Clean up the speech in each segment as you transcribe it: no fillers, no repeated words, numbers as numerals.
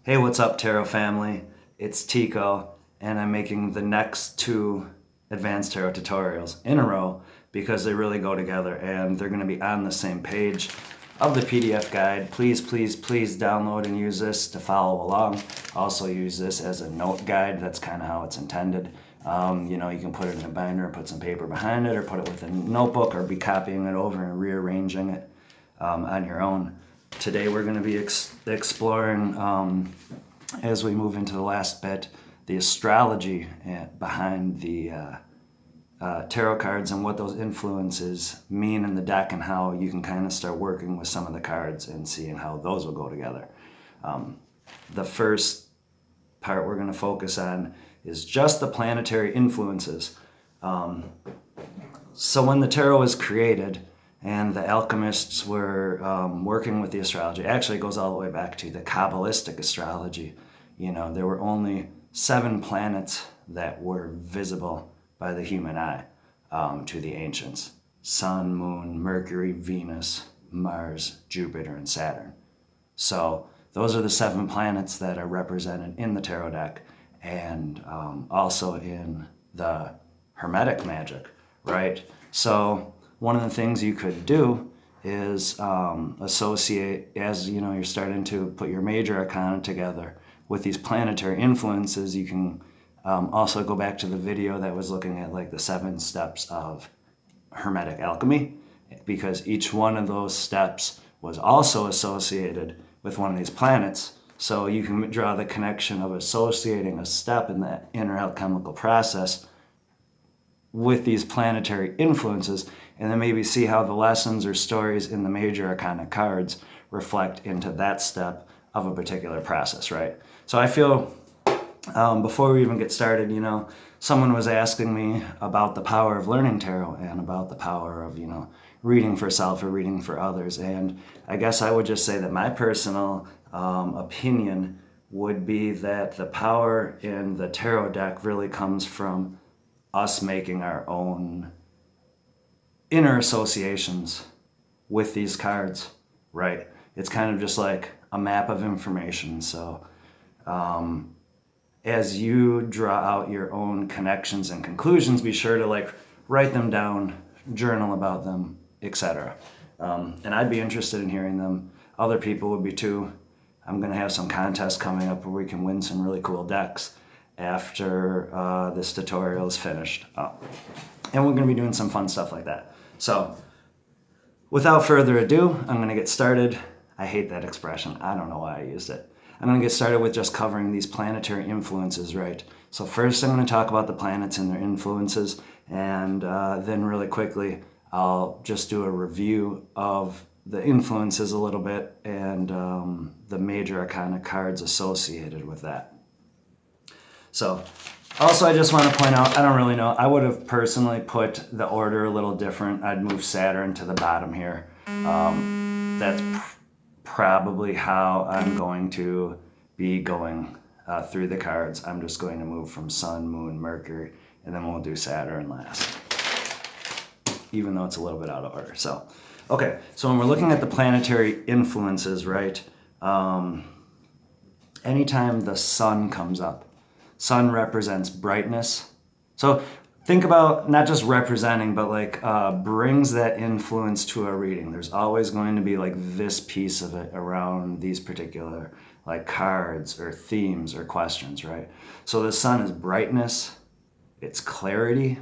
Hey, what's up, Tarot family? It's Tico, and I'm making the next two advanced tarot tutorials in a row because they really go together and they're going to be on the same page of the PDF guide. Please, please, please download and use this to follow along. Also use this as a note guide. That's kind of how it's intended. You can put it in a binder and put some paper behind it, or put it with a notebook, or be copying it over and rearranging it on your own. Today we're going to be exploring, as we move into the last bit, the astrology behind the tarot cards and what those influences mean in the deck, and how you can kind of start working with some of the cards and seeing how those will go together. The first part we're going to focus on is just the planetary influences. So when the tarot was created and the alchemists were working with the astrology, actually it goes all the way back to the Kabbalistic astrology. There were only 7 planets that were visible by the human eye to the ancients: Sun, Moon, Mercury, Venus, Mars, Jupiter, and Saturn. So those are the 7 planets that are represented in the tarot deck, and also in the Hermetic magic, right? So one of the things you could do is associate, as you're starting to put your major arcana together with these planetary influences. You can also go back to the video that was looking at like the 7 steps of Hermetic alchemy, because each one of those steps was also associated with one of these planets. So you can draw the connection of associating a step in that inner alchemical process with these planetary influences, and then maybe see how the lessons or stories in the major arcana cards reflect into that step of a particular process, right? So I feel, before we even get started, someone was asking me about the power of learning tarot and about the power of, reading for self or reading for others. And I guess I would just say that my personal opinion would be that the power in the tarot deck really comes from us making our own inner associations with these cards, right? It's kind of just like a map of information. So as you draw out your own connections and conclusions, be sure to write them down, journal about them, etc. And I'd be interested in hearing them. Other people would be too. I'm going to have some contests coming up where we can win some really cool decks after this tutorial is finished. And we're going to be doing some fun stuff like that. So without further ado, I'm going to get started. I hate that expression. I don't know why I used it. I'm going to get started with just covering these planetary influences, right? So first I'm going to talk about the planets and their influences, and then really quickly I'll just do a review of the influences a little bit, and the major arcana cards associated with that. So also I just want to point out, I don't really know, I would have personally put the order a little different. I'd move Saturn to the bottom here. That's probably how I'm going to be going through the cards. I'm just going to move from Sun, Moon, Mercury, and then we'll do Saturn last, even though it's a little bit out of order. So, okay, so when we're looking at the planetary influences, right, anytime the sun comes up, sun represents brightness. So think about not just representing, but brings that influence to a reading. There's always going to be this piece of it around these particular cards or themes or questions, right? So the sun is brightness, it's clarity,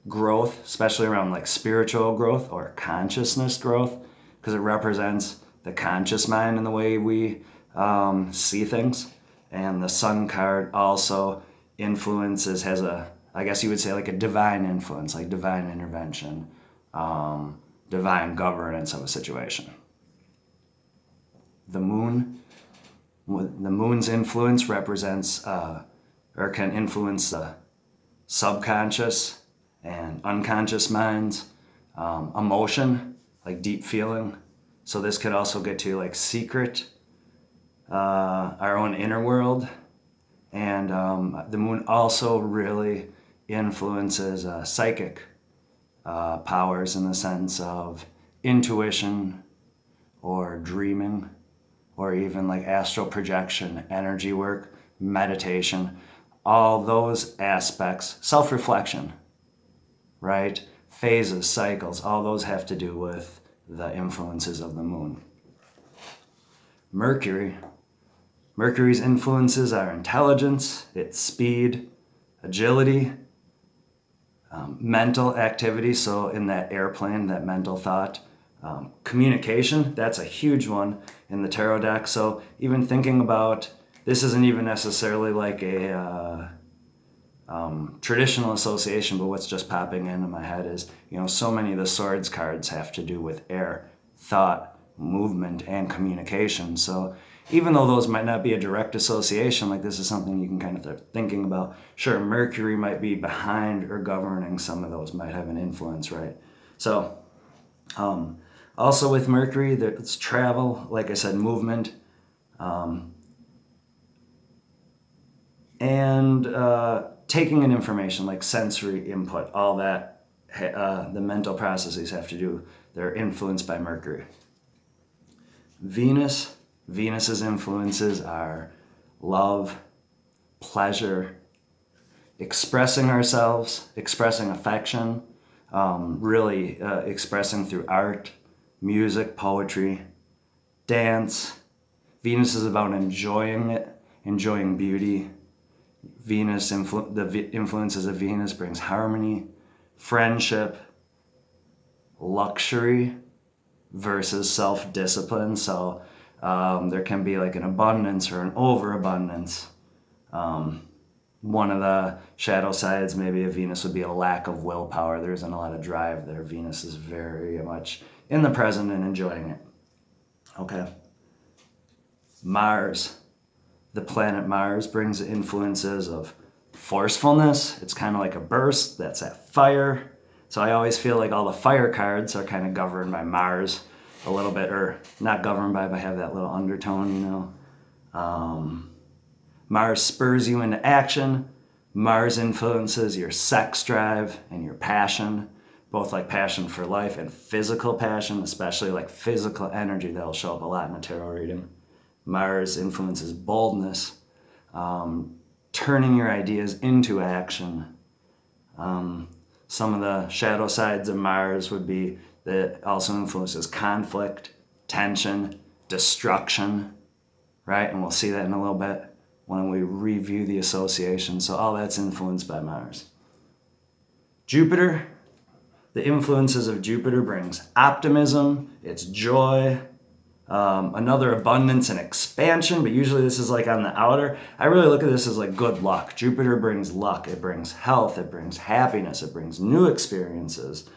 growth, especially around spiritual growth or consciousness growth, because it represents the conscious mind and the way we see things. And the sun card also influences, has I guess you would say a divine influence, like divine intervention, divine governance of a situation. The moon's influence represents, or can influence the subconscious and unconscious minds, emotion, deep feeling. So this could also get to secret, our own inner world. And the moon also really influences psychic powers, in the sense of intuition or dreaming or even like astral projection, energy work, meditation, all those aspects, self-reflection, right? Phases, cycles, all those have to do with the influences of the moon. Mercury's influences are intelligence, its speed, agility, mental activity, so in that airplane, that mental thought. Communication, that's a huge one in the tarot deck. So even thinking about, this isn't even necessarily like a traditional association, but what's just popping into my head is, so many of the swords cards have to do with air, thought, movement, and communication. So even though those might not be a direct association, like this is something you can kind of start thinking about. Sure, Mercury might be behind or governing some of those, might have an influence, right? So also with Mercury, it's travel, like I said, movement, and taking in information like sensory input, all that, the mental processes have to do, they're influenced by Mercury. Venus's influences are love, pleasure, expressing ourselves, expressing affection, really expressing through art, music, poetry, dance. Venus is about enjoying it, enjoying beauty. The influences of Venus brings harmony, friendship, luxury versus self-discipline. So there can be like an abundance or an overabundance. One of the shadow sides maybe of Venus would be a lack of willpower. There isn't a lot of drive there. Venus is very much in the present and enjoying it. Okay. Mars. The planet Mars brings influences of forcefulness. It's kind of like a burst. That's that fire. So I always feel like all the fire cards are kind of governed by Mars a little bit, or not governed by, but have that little undertone, Mars spurs you into action. Mars influences your sex drive and your passion, both like passion for life and physical passion, especially like physical energy that'll show up a lot in a tarot reading. Mars influences boldness, turning your ideas into action. Some of the shadow sides of Mars would be that also influences conflict, tension, destruction, right? And we'll see that in a little bit when we review the association. So all that's influenced by Mars. Jupiter, the influences of Jupiter brings optimism, it's joy, another abundance and expansion, but usually this is like on the outer. I really look at this as like good luck. Jupiter brings luck, it brings health, it brings happiness, it brings new experiences.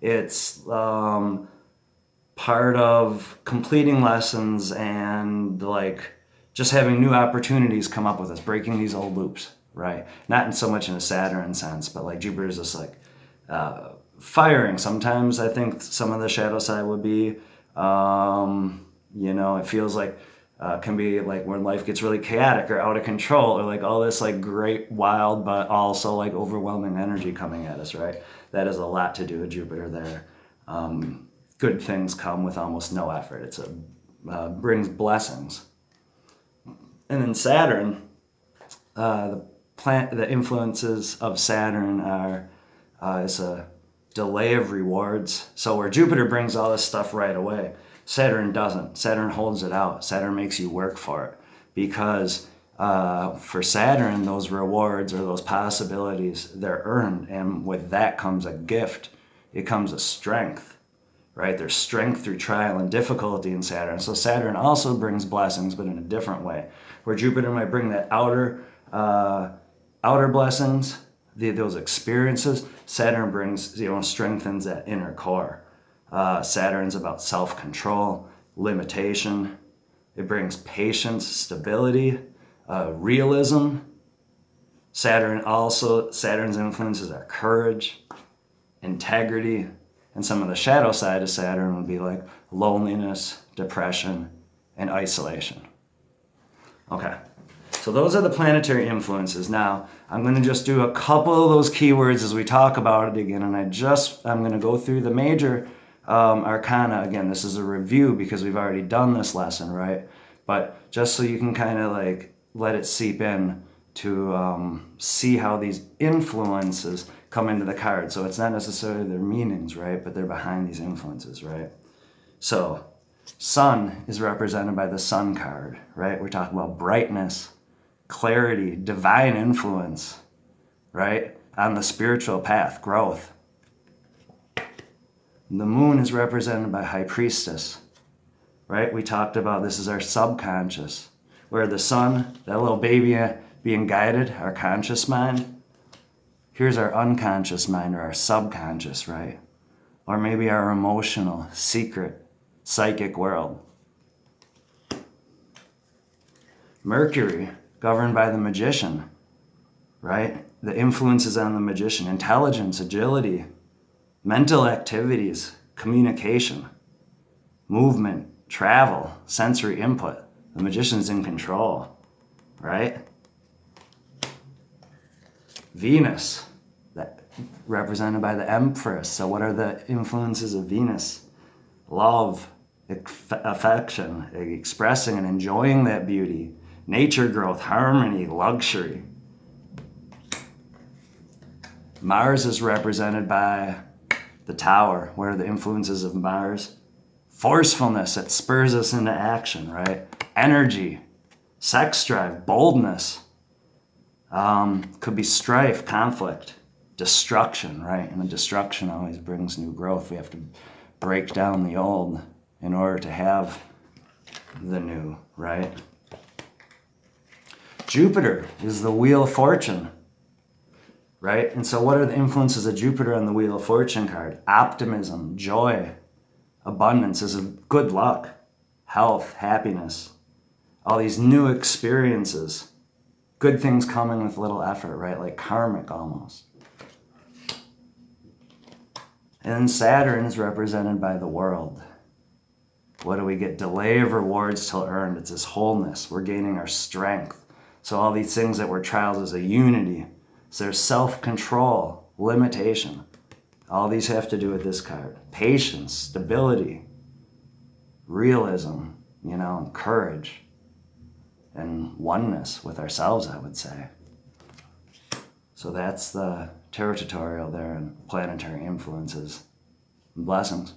It's part of completing lessons and like just having new opportunities come up with us, breaking these old loops, right? Not in so much in a Saturn sense, but like Jupiter's just like firing. Sometimes I think some of the shadow side would be, it feels like can be like when life gets really chaotic or out of control, or like all this like great, wild, but also like overwhelming energy coming at us, right? That has a lot to do with Jupiter there. Good things come with almost no effort. It's brings blessings. And then Saturn, the influences of Saturn is a delay of rewards. So where Jupiter brings all this stuff right away, Saturn doesn't. Saturn holds it out. Saturn makes you work for it, because for Saturn, those rewards or those possibilities, they're earned, and with that comes a gift. It comes a strength, right? There's strength through trial and difficulty in Saturn. So Saturn also brings blessings, but in a different way. Where Jupiter might bring that outer blessings, those experiences, Saturn brings, strengthens that inner core. Saturn's about self-control, limitation. It brings patience, stability, realism. Saturn's influences are courage, integrity, and some of the shadow side of Saturn would be like loneliness, depression, and isolation. Okay, so those are the planetary influences. Now, I'm going to just do a couple of those keywords as we talk about it again, and I'm going to go through the major arcana. Again, this is a review because we've already done this lesson, right? But just so you can kind of like let it seep in to see how these influences come into the card. So it's not necessarily their meanings, right? But they're behind these influences, right? So sun is represented by the sun card, right? We're talking about brightness, clarity, divine influence, right? On the spiritual path, growth. The moon is represented by high priestess, right? We talked about this is our subconscious, where the sun, that little baby being guided, our conscious mind. Here's our unconscious mind or our subconscious, right? Or maybe our emotional, secret, psychic world. Mercury, governed by the magician, right? The influences on the magician, intelligence, agility, mental activities, communication, movement, travel, sensory input. The magician's in control, right? Venus, that represented by the Empress. So what are the influences of Venus? Love, affection, expressing and enjoying that beauty, nature growth, harmony, luxury. Mars is represented by the Tower. What are the influences of Mars? Forcefulness, it spurs us into action, right? Energy, sex drive, boldness. Could be strife, conflict, destruction, right? And the destruction always brings new growth. We have to break down the old in order to have the new, right? Jupiter is the Wheel of Fortune, right? And so what are the influences of Jupiter on the Wheel of Fortune card? Optimism, joy, abundance is of good luck, health, happiness, all these new experiences, good things coming with little effort, right? Like karmic almost. And then Saturn is represented by the world. What do we get? Delay of rewards till earned. It's this wholeness. We're gaining our strength. So all these things that were trials is a unity. So there's self-control, limitation. All these have to do with this card. Patience, stability, realism, courage, and oneness with ourselves, I would say. So that's the tarot tutorial there on planetary influences. Blessings.